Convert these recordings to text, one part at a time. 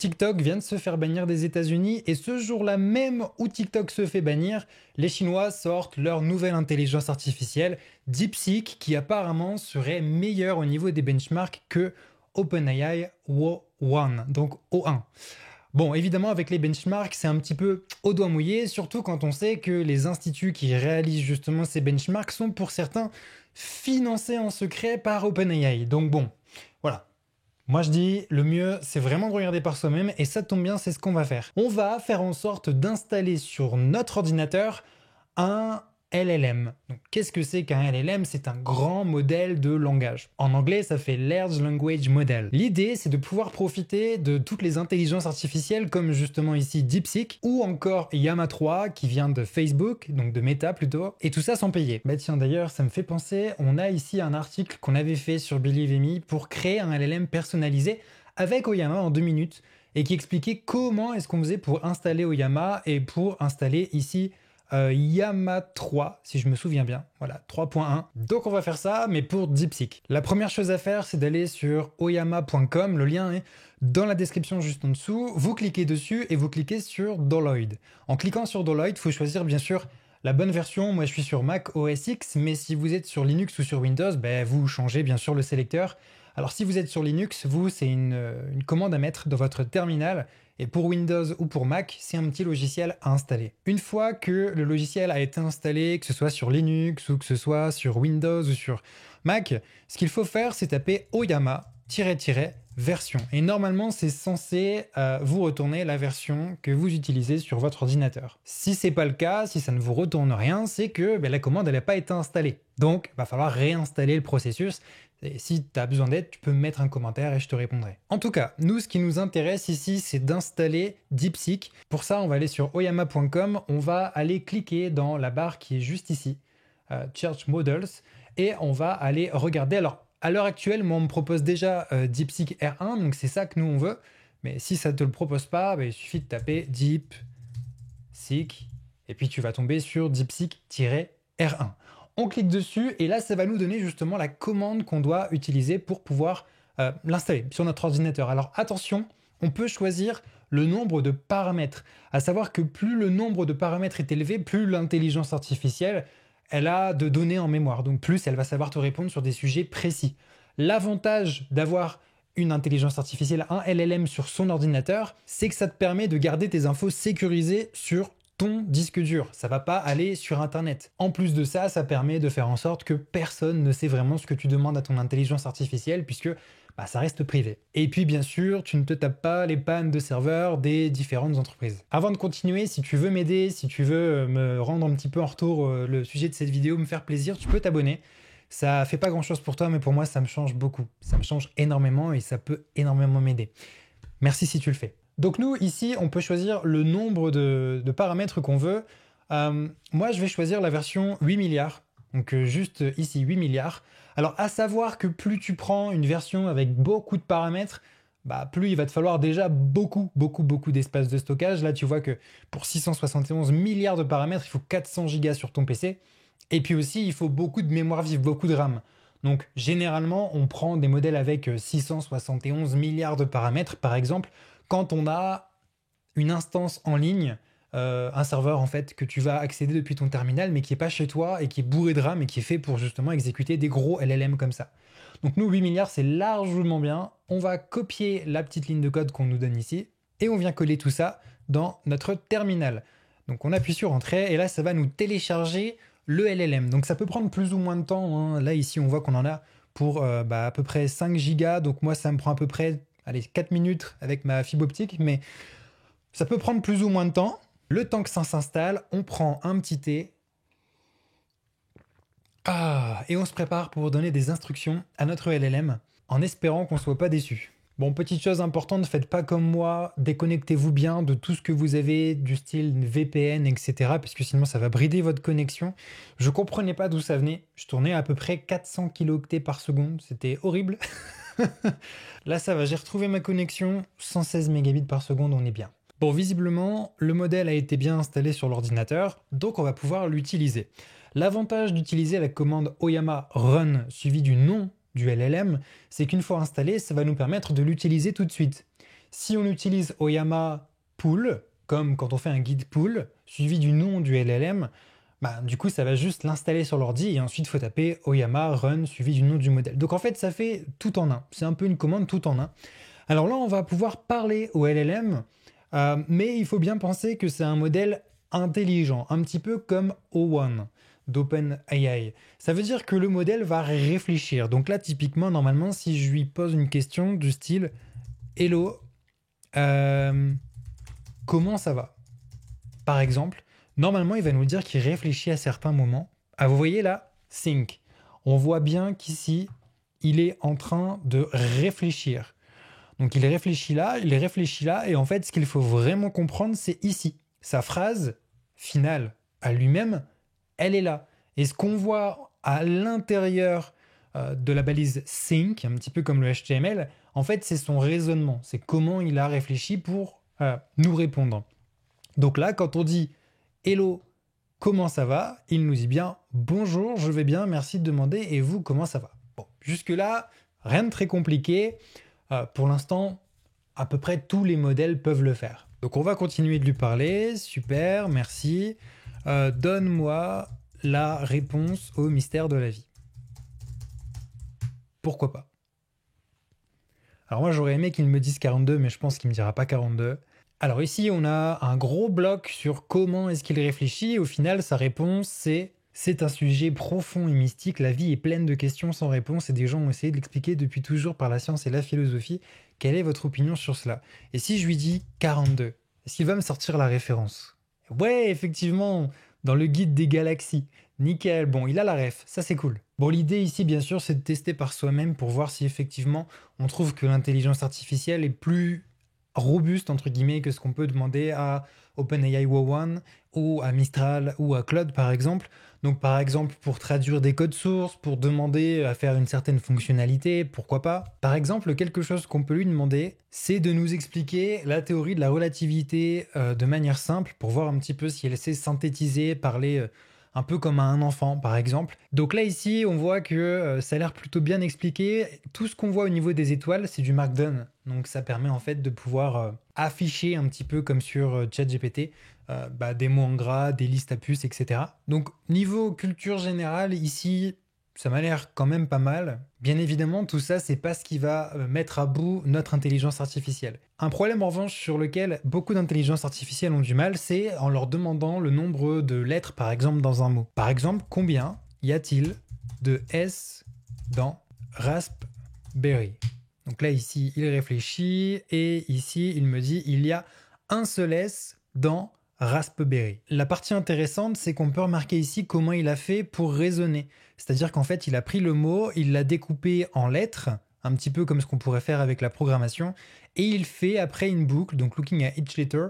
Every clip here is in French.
TikTok vient de se faire bannir des États-Unis et ce jour-là même où TikTok se fait bannir, les Chinois sortent leur nouvelle intelligence artificielle, DeepSeek, qui apparemment serait meilleure au niveau des benchmarks que OpenAI O1, donc O1. Bon, évidemment, avec les benchmarks, c'est un petit peu au doigt mouillé, surtout quand on sait que les instituts qui réalisent justement ces benchmarks sont pour certains financés en secret par OpenAI. Donc bon, voilà. Moi je dis, le mieux c'est vraiment de regarder par soi-même et ça tombe bien, c'est ce qu'on va faire. On va faire en sorte d'installer sur notre ordinateur un LLM. Donc qu'est-ce que c'est qu'un LLM? C'est un grand modèle de langage. En anglais, ça fait Large Language Model. L'idée, c'est de pouvoir profiter de toutes les intelligences artificielles comme justement ici DeepSeek ou encore Llama 3 qui vient de Facebook, donc de Meta plutôt, et tout ça sans payer. Bah tiens d'ailleurs, ça me fait penser, on a ici un article qu'on avait fait sur Believe Me pour créer un LLM personnalisé avec Oyama en 2 minutes et qui expliquait comment est-ce qu'on faisait pour installer Oyama et pour installer ici Llama 3, si je me souviens bien, voilà, 3.1. Donc on va faire ça, mais pour DeepSeek. La première chose à faire, c'est d'aller sur oyama.com, le lien est dans la description juste en dessous. Vous cliquez dessus et vous cliquez sur Doloid. En cliquant sur Doloid, il faut choisir bien sûr la bonne version. Moi je suis sur Mac OS X, mais si vous êtes sur Linux ou sur Windows, ben, vous changez bien sûr le sélecteur. Alors si vous êtes sur Linux, vous, c'est une commande à mettre dans votre terminal. Et pour Windows ou pour Mac, c'est un petit logiciel à installer. Une fois que le logiciel a été installé, que ce soit sur Linux ou que ce soit sur Windows ou sur Mac, ce qu'il faut faire, c'est taper Oyama-version. Et normalement, c'est censé vous retourner la version que vous utilisez sur votre ordinateur. Si c'est pas le cas, si ça ne vous retourne rien, c'est que la commande n'a pas été installée. Donc, il va falloir réinstaller le processus. Et si tu as besoin d'aide, tu peux me mettre un commentaire et je te répondrai. En tout cas, nous, ce qui nous intéresse ici, c'est d'installer DeepSeek. Pour ça, on va aller sur oyama.com, on va aller cliquer dans la barre qui est juste ici, Search Models, et on va aller regarder. Alors, à l'heure actuelle, moi, on me propose déjà DeepSeek R1, donc c'est ça que nous, on veut. Mais si ça ne te le propose pas, il suffit de taper DeepSeek, et puis tu vas tomber sur DeepSeek-R1. On clique dessus et là, ça va nous donner justement la commande qu'on doit utiliser pour pouvoir l'installer sur notre ordinateur. Alors attention, on peut choisir le nombre de paramètres. À savoir que plus le nombre de paramètres est élevé, plus l'intelligence artificielle, elle a de données en mémoire. Donc plus elle va savoir te répondre sur des sujets précis. L'avantage d'avoir une intelligence artificielle, un LLM sur son ordinateur, c'est que ça te permet de garder tes infos sécurisées sur ton disque dur, ça va pas aller sur internet. En plus de ça, ça permet de faire en sorte que personne ne sait vraiment ce que tu demandes à ton intelligence artificielle puisque ça reste privé. Et puis bien sûr, tu ne te tapes pas les pannes de serveurs des différentes entreprises. Avant de continuer, si tu veux m'aider, si tu veux me rendre un petit peu en retour le sujet de cette vidéo, me faire plaisir, tu peux t'abonner. Ça fait pas grand chose pour toi, mais pour moi, ça me change beaucoup. Ça me change énormément et ça peut énormément m'aider. Merci si tu le fais. Donc nous, ici, on peut choisir le nombre de paramètres qu'on veut. Moi, je vais choisir la version 8 milliards. Donc juste ici, 8 milliards. Alors, à savoir que plus tu prends une version avec beaucoup de paramètres, plus il va te falloir déjà beaucoup d'espace de stockage. Là, tu vois que pour 671 milliards de paramètres, il faut 400 gigas sur ton PC. Et puis aussi, il faut beaucoup de mémoire vive, beaucoup de RAM. Donc, généralement, on prend des modèles avec 671 milliards de paramètres, par exemple, quand on a une instance en ligne, un serveur en fait que tu vas accéder depuis ton terminal mais qui n'est pas chez toi et qui est bourré de RAM et qui est fait pour justement exécuter des gros LLM comme ça. Donc nous 8 milliards c'est largement bien, on va copier la petite ligne de code qu'on nous donne ici et on vient coller tout ça dans notre terminal. Donc on appuie sur entrée et là ça va nous télécharger le LLM. Donc ça peut prendre plus ou moins de temps, hein. Là ici on voit qu'on en a pour à peu près 5 gigas, donc moi ça me prend à peu près 4 minutes avec ma fibre optique, mais ça peut prendre plus ou moins de temps. Le temps que ça s'installe, on prend un petit thé. Et on se prépare pour donner des instructions à notre LLM en espérant qu'on ne soit pas déçu. Bon, petite chose importante, ne faites pas comme moi, déconnectez-vous bien de tout ce que vous avez, du style VPN, etc. parce que sinon ça va brider votre connexion. Je ne comprenais pas d'où ça venait. Je tournais à peu près 400 kilooctets par seconde, c'était horrible. Là ça va, j'ai retrouvé ma connexion, 116 mégabits par seconde, on est bien. Bon, visiblement, le modèle a été bien installé sur l'ordinateur, donc on va pouvoir l'utiliser. L'avantage d'utiliser la commande Oyama run suivi du nom du LLM, c'est qu'une fois installé, ça va nous permettre de l'utiliser tout de suite. Si on utilise Oyama Pool, comme quand on fait un guide pool, suivi du nom du LLM, bah, du coup, ça va juste l'installer sur l'ordi et ensuite, il faut taper Oyama run suivi du nom du modèle. Donc en fait, ça fait tout en un. C'est un peu une commande tout en un. Alors là, on va pouvoir parler au LLM, mais il faut bien penser que c'est un modèle intelligent, un petit peu comme O1 d'OpenAI. Ça veut dire que le modèle va réfléchir. Donc là, typiquement, normalement, si je lui pose une question du style Hello, comment ça va? Par exemple, normalement, il va nous dire qu'il réfléchit à certains moments. Ah, vous voyez là, think. On voit bien qu'ici, il est en train de réfléchir. Donc il réfléchit là, et en fait, ce qu'il faut vraiment comprendre, c'est ici. Sa phrase finale à lui-même, elle est là. Et ce qu'on voit à l'intérieur de la balise think, un petit peu comme le HTML, en fait, c'est son raisonnement. C'est comment il a réfléchi pour nous répondre. Donc là, quand on dit « Hello, comment ça va ?» il nous dit bien « Bonjour, je vais bien, merci de demander, et vous, comment ça va ?» Bon, jusque-là, rien de très compliqué. Pour l'instant, à peu près tous les modèles peuvent le faire. Donc on va continuer de lui parler. Super, merci. Donne-moi la réponse au mystère de la vie. Pourquoi pas? Alors moi, j'aurais aimé qu'il me dise 42, mais je pense qu'il ne me dira pas 42. Alors ici, on a un gros bloc sur comment est-ce qu'il réfléchit. Au final, sa réponse, c'est un sujet profond et mystique. La vie est pleine de questions sans réponse et des gens ont essayé de l'expliquer depuis toujours par la science et la philosophie. Quelle est votre opinion sur cela? Et si je lui dis 42, est-ce qu'il va me sortir la référence? Ouais, effectivement, dans le guide des galaxies. Nickel, bon, il a la ref, ça c'est cool. Bon, l'idée ici, bien sûr, c'est de tester par soi-même pour voir si effectivement on trouve que l'intelligence artificielle est plus robuste, entre guillemets, que ce qu'on peut demander à OpenAI O1 ou à Mistral ou à Claude, par exemple. Donc, par exemple, pour traduire des codes sources, pour demander à faire une certaine fonctionnalité, pourquoi pas. Par exemple, quelque chose qu'on peut lui demander, c'est de nous expliquer la théorie de la relativité de manière simple, pour voir un petit peu si elle sait synthétiser, parler un peu comme à un enfant, par exemple. Donc là, ici, on voit que ça a l'air plutôt bien expliqué. Tout ce qu'on voit au niveau des étoiles, c'est du Markdown. Donc ça permet en fait de pouvoir afficher un petit peu comme sur ChatGPT, des mots en gras, des listes à puces, etc. Donc niveau culture générale, ici, ça m'a l'air quand même pas mal. Bien évidemment, tout ça, c'est pas ce qui va mettre à bout notre intelligence artificielle. Un problème en revanche sur lequel beaucoup d'intelligences artificielles ont du mal, c'est en leur demandant le nombre de lettres, par exemple, dans un mot. Par exemple, combien y a-t-il de S dans Raspberry? Donc là, ici, il réfléchit, et ici, il me dit, il y a un seul S dans Raspberry. La partie intéressante, c'est qu'on peut remarquer ici comment il a fait pour raisonner. C'est-à-dire qu'en fait, il a pris le mot, il l'a découpé en lettres, un petit peu comme ce qu'on pourrait faire avec la programmation, et il fait après une boucle, donc looking at each letter,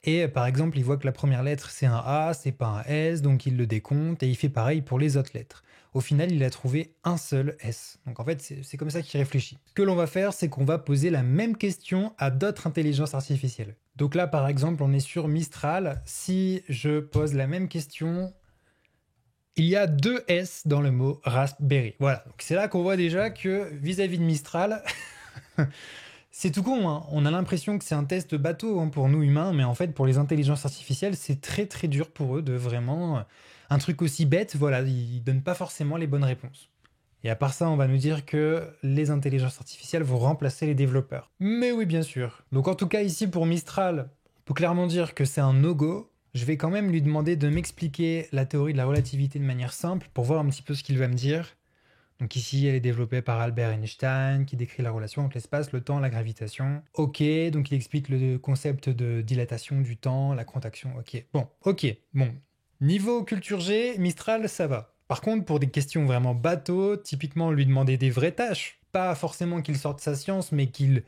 et par exemple, il voit que la première lettre, c'est un A, c'est pas un S, donc il le décompte, et il fait pareil pour les autres lettres. Au final, il a trouvé un seul S. Donc en fait, c'est comme ça qu'il réfléchit. Ce que l'on va faire, c'est qu'on va poser la même question à d'autres intelligences artificielles. Donc là, par exemple, on est sur Mistral. Si je pose la même question, il y a 2 S dans le mot Raspberry. Voilà, donc c'est là qu'on voit déjà que vis-à-vis de Mistral, c'est tout con, hein. On a l'impression que c'est un test bateau pour nous humains, mais en fait pour les intelligences artificielles, c'est très très dur pour eux de vraiment... un truc aussi bête, voilà, ils donnent pas forcément les bonnes réponses. Et à part ça, on va nous dire que les intelligences artificielles vont remplacer les développeurs. Mais oui, bien sûr. Donc en tout cas ici pour Mistral, on peut clairement dire que c'est un no-go. Je vais quand même lui demander de m'expliquer la théorie de la relativité de manière simple pour voir un petit peu ce qu'il va me dire. Donc ici, elle est développée par Albert Einstein, qui décrit la relation entre l'espace, le temps, la gravitation. Ok, donc il explique le concept de dilatation du temps, la contraction. Ok, bon. Niveau culture G, Mistral, ça va. Par contre, pour des questions vraiment bateaux, typiquement lui demander des vraies tâches, pas forcément qu'il sorte sa science, mais qu'il,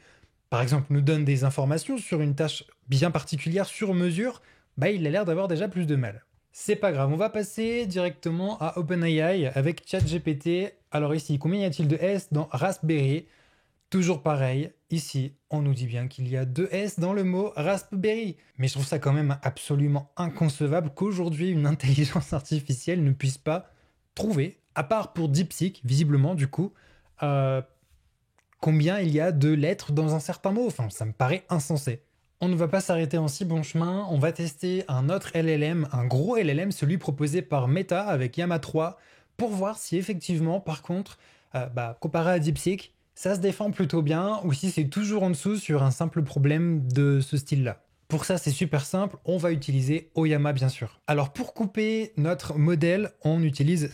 par exemple, nous donne des informations sur une tâche bien particulière, sur mesure, il a l'air d'avoir déjà plus de mal. C'est pas grave, on va passer directement à OpenAI avec ChatGPT. Alors ici, combien y a-t-il de S dans Raspberry? Toujours pareil, ici, on nous dit bien qu'il y a 2 S dans le mot Raspberry. Mais je trouve ça quand même absolument inconcevable qu'aujourd'hui, une intelligence artificielle ne puisse pas trouver, à part pour DeepSeek, visiblement du coup, combien il y a de lettres dans un certain mot. Enfin, ça me paraît insensé. On ne va pas s'arrêter en si bon chemin, on va tester un autre LLM, un gros LLM, celui proposé par Meta avec Llama 3, pour voir si effectivement, par contre, comparé à DeepSeek, ça se défend plutôt bien, ou si c'est toujours en dessous sur un simple problème de ce style-là. Pour ça, c'est super simple, on va utiliser Oyama bien sûr. Alors pour couper notre modèle, on utilise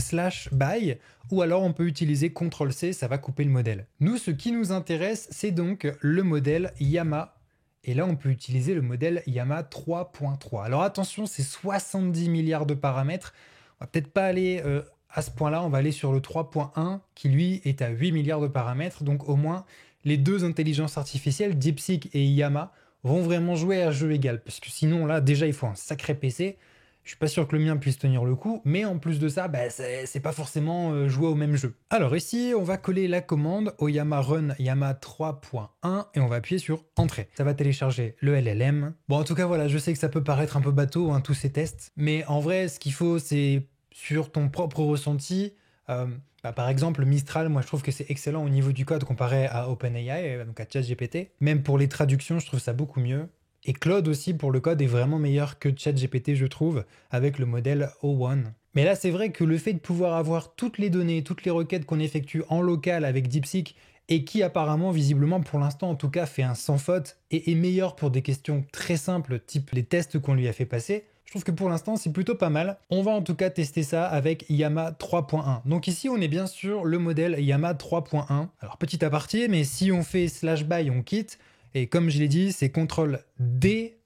/by, ou alors on peut utiliser CTRL-C, ça va couper le modèle. Nous, ce qui nous intéresse, c'est donc le modèle Llama. Et là, on peut utiliser le modèle Llama 3.3. Alors attention, c'est 70 milliards de paramètres. On va peut-être pas aller à ce point-là, on va aller sur le 3.1 qui lui est à 8 milliards de paramètres. Donc au moins, les deux intelligences artificielles, DeepSeek et Llama, vont vraiment jouer à jeu égal. Parce que sinon, là, déjà, il faut un sacré PC. Je suis pas sûr que le mien puisse tenir le coup, mais en plus de ça, c'est pas forcément jouer au même jeu. Alors ici, on va coller la commande Oyama run Llama 3.1 et on va appuyer sur Entrée. Ça va télécharger le LLM. Bon, en tout cas, voilà, je sais que ça peut paraître un peu bateau, hein, tous ces tests, mais en vrai, ce qu'il faut, c'est sur ton propre ressenti. Par exemple, Mistral, moi je trouve que c'est excellent au niveau du code comparé à OpenAI, donc à ChatGPT. Même pour les traductions, je trouve ça beaucoup mieux. Et Claude aussi pour le code est vraiment meilleur que ChatGPT, je trouve, avec le modèle O1. Mais là, c'est vrai que le fait de pouvoir avoir toutes les données, toutes les requêtes qu'on effectue en local avec DeepSeek, et qui apparemment, visiblement pour l'instant en tout cas, fait un sans faute et est meilleur pour des questions très simples, type les tests qu'on lui a fait passer, je trouve que pour l'instant c'est plutôt pas mal. On va en tout cas tester ça avec Llama 3.1. Donc ici on est bien sur le modèle Llama 3.1. Alors petit aparté, mais si on fait /by, on quitte. Et comme je l'ai dit, c'est CTRL-D,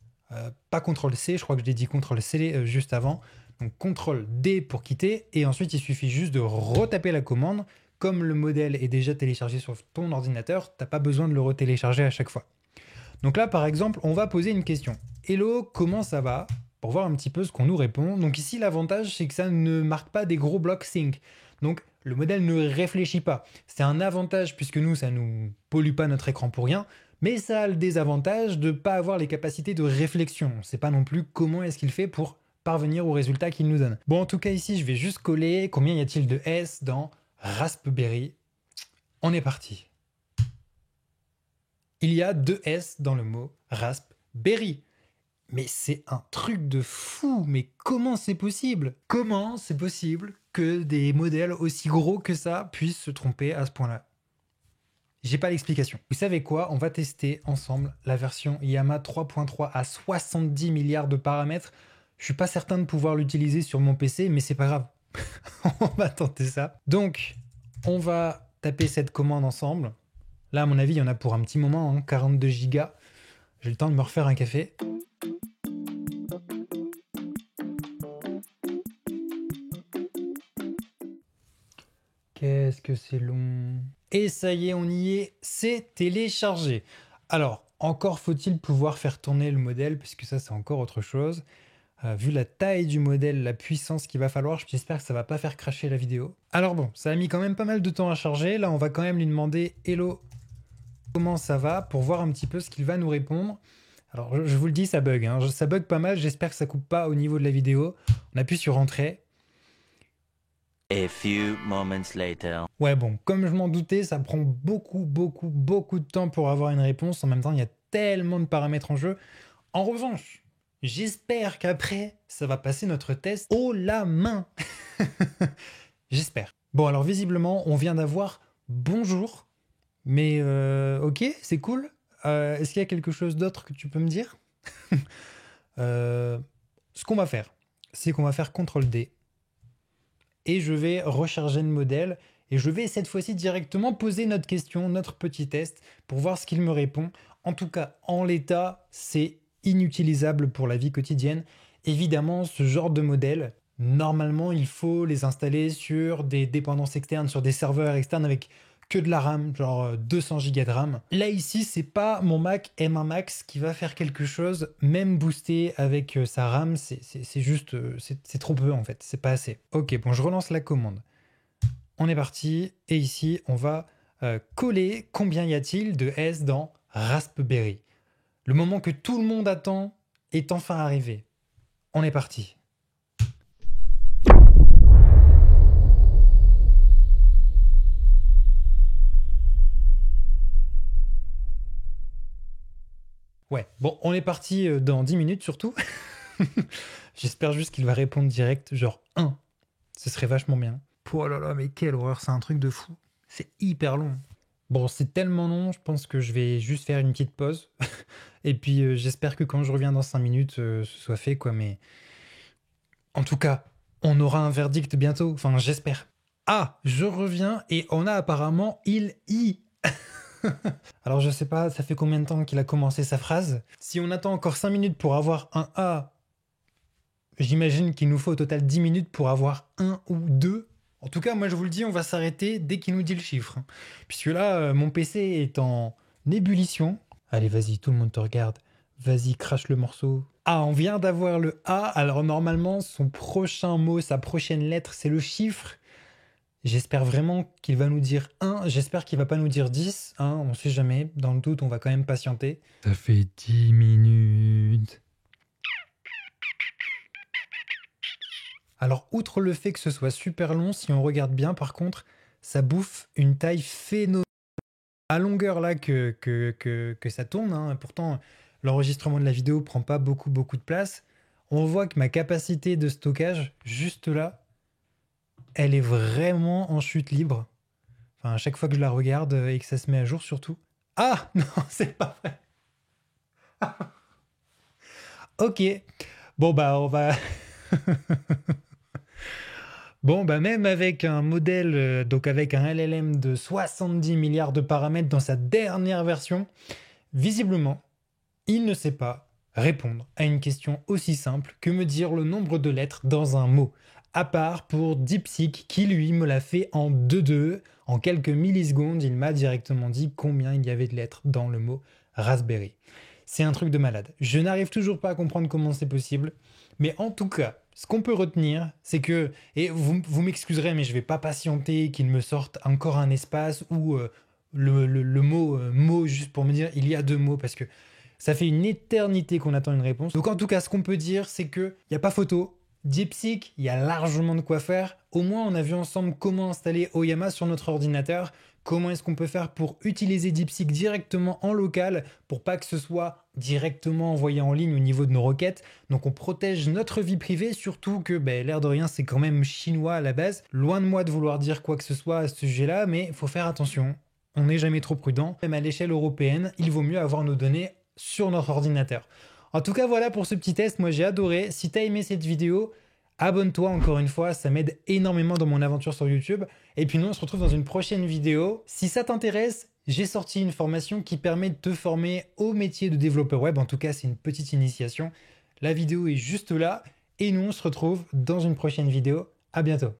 pas CTRL-C, je crois que je l'ai dit CTRL-C juste avant. Donc CTRL-D pour quitter, et ensuite il suffit juste de retaper la commande. Comme le modèle est déjà téléchargé sur ton ordinateur, t'as pas besoin de le retélécharger à chaque fois. Donc là, par exemple, on va poser une question. Hello, comment ça va? Pour voir un petit peu ce qu'on nous répond. Donc ici, l'avantage, c'est que ça ne marque pas des gros blocs sync. Donc le modèle ne réfléchit pas. C'est un avantage puisque nous, ça nous pollue pas notre écran pour rien. Mais ça a le désavantage de ne pas avoir les capacités de réflexion. On ne sait pas non plus comment est-ce qu'il fait pour parvenir au résultat qu'il nous donne. Bon, en tout cas, ici, je vais juste coller combien y a-t-il de S dans Raspberry. On est parti. Il y a 2 S dans le mot Raspberry. Mais c'est un truc de fou. Mais comment c'est possible? Comment c'est possible que des modèles aussi gros que ça puissent se tromper à ce point-là? J'ai pas l'explication. Vous savez quoi? On va tester ensemble la version Llama 3.3 à 70 milliards de paramètres. Je suis pas certain de pouvoir l'utiliser sur mon PC, mais c'est pas grave. On va tenter ça. Donc, on va taper cette commande ensemble. Là, à mon avis, il y en a pour un petit moment, hein, 42 gigas. J'ai le temps de me refaire un café. Qu'est-ce que c'est long. Et ça y est, on y est, c'est téléchargé. Alors, encore faut-il pouvoir faire tourner le modèle, puisque ça, c'est encore autre chose. Vu la taille du modèle, la puissance qu'il va falloir, j'espère que ça va pas faire cracher la vidéo. Alors bon, ça a mis quand même pas mal de temps à charger. Là, on va quand même lui demander « Hello, comment ça va ?» pour voir un petit peu ce qu'il va nous répondre. Alors, je vous le dis, ça bug. Hein. Ça bug pas mal, j'espère que ça coupe pas au niveau de la vidéo. On appuie sur « Entrée ». A few moments later. Ouais, bon, comme je m'en doutais, ça prend beaucoup de temps pour avoir une réponse. En même temps, il y a tellement de paramètres en jeu. En revanche, j'espère qu'après, ça va passer notre test haut la main. J'espère. Bon, alors visiblement, on vient d'avoir bonjour. Mais ok, c'est cool. Est-ce qu'il y a quelque chose d'autre que tu peux me dire? Ce qu'on va faire, c'est qu'on va faire CTRL-D. Et je vais recharger le modèle. Et je vais cette fois-ci directement poser notre question, notre petit test, pour voir ce qu'il me répond. En tout cas, en l'état, c'est inutilisable pour la vie quotidienne. Évidemment, ce genre de modèle, normalement, il faut les installer sur des dépendances externes, sur des serveurs externes avec que de la RAM, genre 200 Go de RAM. Là, ici, c'est pas mon Mac M1 Max qui va faire quelque chose, même boosté avec sa RAM, c'est juste, c'est trop peu en fait, c'est pas assez. Ok, bon, je relance la commande. On est parti, et ici, on va coller combien y a-t-il de S dans Raspberry. Le moment que tout le monde attend est enfin arrivé. On est parti. Ouais, bon, on est parti dans 10 minutes surtout. J'espère juste qu'il va répondre direct, genre 1. Ce serait vachement bien. Oh là là, mais quelle horreur, c'est un truc de fou. C'est hyper long. Bon, c'est tellement long, je pense que je vais juste faire une petite pause. Et puis j'espère que quand je reviens dans 5 minutes, ce soit fait, quoi. Mais en tout cas, on aura un verdict bientôt. Enfin, j'espère. Ah, je reviens et on a apparemment il y. Alors je sais pas, ça fait combien de temps qu'il a commencé sa phrase. Si on attend encore 5 minutes pour avoir un A, j'imagine qu'il nous faut au total 10 minutes pour avoir 1 ou 2. En tout cas, moi je vous le dis, on va s'arrêter dès qu'il nous dit le chiffre. Puisque là, mon PC est en ébullition. Allez, vas-y, tout le monde te regarde. Vas-y, crache le morceau. Ah, on vient d'avoir le A. Alors normalement, son prochain mot, sa prochaine lettre, c'est le chiffre. J'espère vraiment qu'il va nous dire 1. J'espère qu'il va pas nous dire 10. Hein, on sait jamais. Dans le doute, on va quand même patienter. Ça fait 10 minutes. Alors, outre le fait que ce soit super long, si on regarde bien, par contre, ça bouffe une taille phénoménale. À longueur là que ça tourne, hein, pourtant, l'enregistrement de la vidéo prend pas beaucoup de place. On voit que ma capacité de stockage, juste là, elle est vraiment en chute libre. Enfin, à chaque fois que je la regarde et que ça se met à jour, surtout. Ah non, c'est pas vrai. Ok. Bon, bah, on va. Bon, bah, même avec un modèle, donc avec un LLM de 70 milliards de paramètres dans sa dernière version, visiblement, il ne sait pas répondre à une question aussi simple que me dire le nombre de lettres dans un mot. À part pour DeepSeek qui lui me l'a fait en 2-2. En quelques millisecondes, il m'a directement dit combien il y avait de lettres dans le mot Raspberry. C'est un truc de malade. Je n'arrive toujours pas à comprendre comment c'est possible. Mais en tout cas, ce qu'on peut retenir, c'est que, et vous m'excuserez, mais je vais pas patienter qu'il me sorte encore un espace ou le mot mot juste pour me dire il y a 2 mots parce que ça fait une éternité qu'on attend une réponse. Donc en tout cas, ce qu'on peut dire, c'est qu'il n'y a pas photo. DeepSeek, il y a largement de quoi faire. Au moins, on a vu ensemble comment installer Oyama sur notre ordinateur. Comment est-ce qu'on peut faire pour utiliser DeepSeek directement en local pour pas que ce soit directement envoyé en ligne au niveau de nos requêtes. Donc on protège notre vie privée, surtout que l'air de rien, c'est quand même chinois à la base. Loin de moi de vouloir dire quoi que ce soit à ce sujet-là, mais il faut faire attention. On n'est jamais trop prudent. Même à l'échelle européenne, il vaut mieux avoir nos données sur notre ordinateur. En tout cas, voilà pour ce petit test. Moi, j'ai adoré. Si tu as aimé cette vidéo, abonne-toi encore une fois. Ça m'aide énormément dans mon aventure sur YouTube. Et puis nous, on se retrouve dans une prochaine vidéo. Si ça t'intéresse, j'ai sorti une formation qui permet de te former au métier de développeur web. En tout cas, c'est une petite initiation. La vidéo est juste là. Et nous, on se retrouve dans une prochaine vidéo. À bientôt.